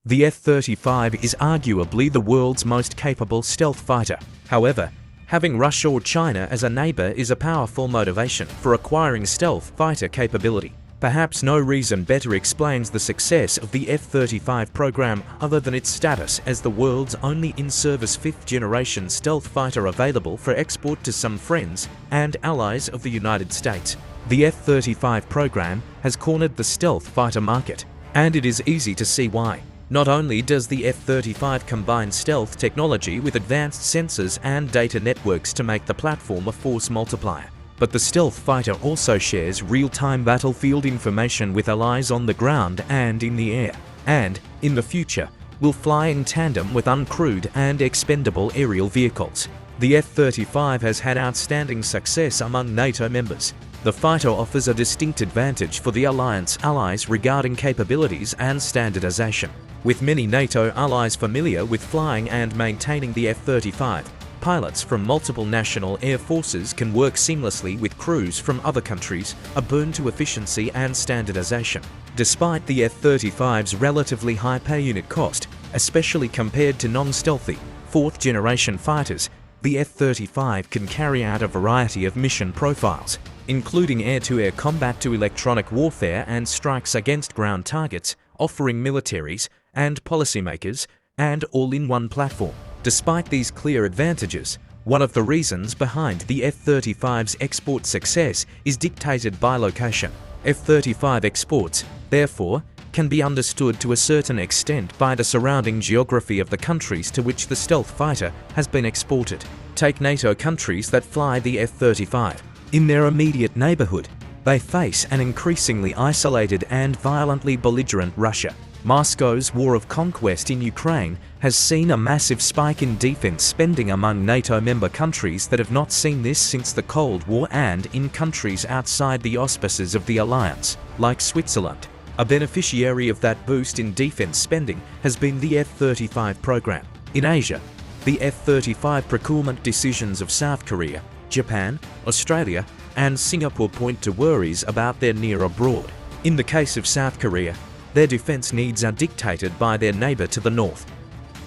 The F-35 is arguably the world's most capable stealth fighter. However, having Russia or China as a neighbor is a powerful motivation for acquiring stealth fighter capability. Perhaps no reason better explains the success of the F-35 program other than its status as the world's only in-service fifth-generation stealth fighter available for export to some friends and allies of the United States. The F-35 program has cornered the stealth fighter market, and it is easy to see why. Not only does the F-35 combine stealth technology with advanced sensors and data networks to make the platform a force multiplier, but the stealth fighter also shares real-time battlefield information with allies on the ground and in the air, and, in the future, will fly in tandem with uncrewed and expendable aerial vehicles. The F-35 has had outstanding success among NATO members. The fighter offers a distinct advantage for the alliance allies regarding capabilities and standardization. With many NATO allies familiar with flying and maintaining the F-35, pilots from multiple national air forces can work seamlessly with crews from other countries, a boon to efficiency and standardization. Despite the F-35's relatively high per-unit cost, especially compared to non-stealthy, fourth-generation fighters, the F-35 can carry out a variety of mission profiles, including air-to-air combat to electronic warfare and strikes against ground targets, offering militaries and policymakers an all-in-one platform. Despite these clear advantages, one of the reasons behind the F-35's export success is dictated by location. F-35 exports, therefore, can be understood to a certain extent by the surrounding geography of the countries to which the stealth fighter has been exported. Take NATO countries that fly the F-35. In their immediate neighborhood, they face an increasingly isolated and violently belligerent Russia. Moscow's war of conquest in Ukraine has seen a massive spike in defense spending among NATO member countries that have not seen this since the Cold War, and in countries outside the auspices of the alliance, like Switzerland. A beneficiary of that boost in defense spending has been the F-35 program. In Asia, the F-35 procurement decisions of South Korea, Japan, Australia, and Singapore point to worries about their near abroad. In the case of South Korea, their defense needs are dictated by their neighbor to the north.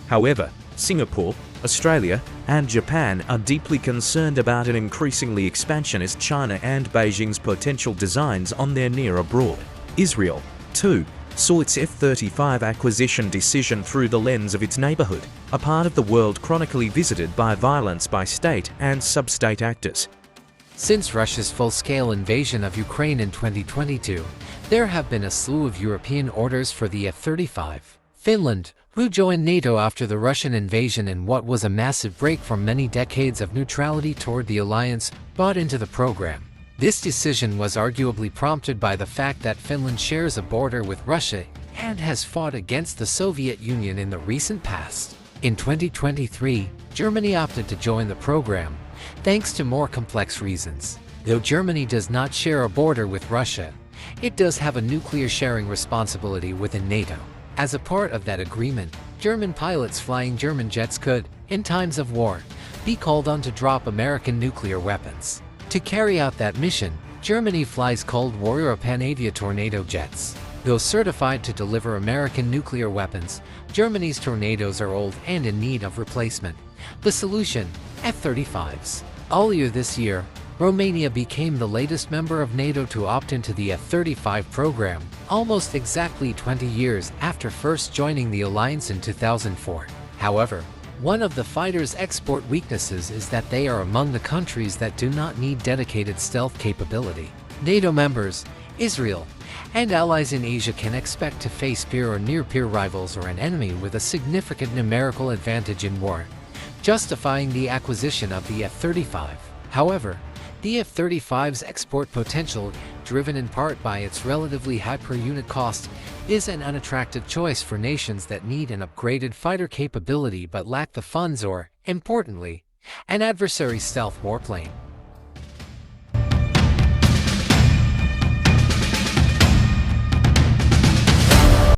However, Singapore, Australia, and Japan are deeply concerned about an increasingly expansionist China and Beijing's potential designs on their near abroad. Israel, too, saw its F-35 acquisition decision through the lens of its neighborhood, a part of the world chronically visited by violence by state and sub-state actors. Since Russia's full-scale invasion of Ukraine in 2022, there have been a slew of European orders for the F-35. Finland, who joined NATO after the Russian invasion in what was a massive break from many decades of neutrality toward the alliance, bought into the program. This decision was arguably prompted by the fact that Finland shares a border with Russia and has fought against the Soviet Union in the recent past. In 2023, Germany opted to join the program, thanks to more complex reasons. Though Germany does not share a border with Russia, it does have a nuclear sharing responsibility within NATO. As a part of that agreement, German pilots flying German jets could, in times of war, be called on to drop American nuclear weapons. To carry out that mission, Germany flies Cold War European Aviator NATO jets. Though certified to deliver American nuclear weapons, Germany's Tornadoes are old and in need of replacement. The solution: F-35s. Earlier this year, Romania became the latest member of NATO to opt into the F-35 program, almost exactly 20 years after first joining the alliance in 2004. However, one of the fighter's export weaknesses is that they are among the countries that do not need dedicated stealth capability. NATO members, Israel, and allies in Asia can expect to face peer or near-peer rivals or an enemy with a significant numerical advantage in war, justifying the acquisition of the F-35. However, the F-35's export potential, driven in part by its relatively high per-unit cost, is an unattractive choice for nations that need an upgraded fighter capability but lack the funds or, importantly, an adversary stealth warplane.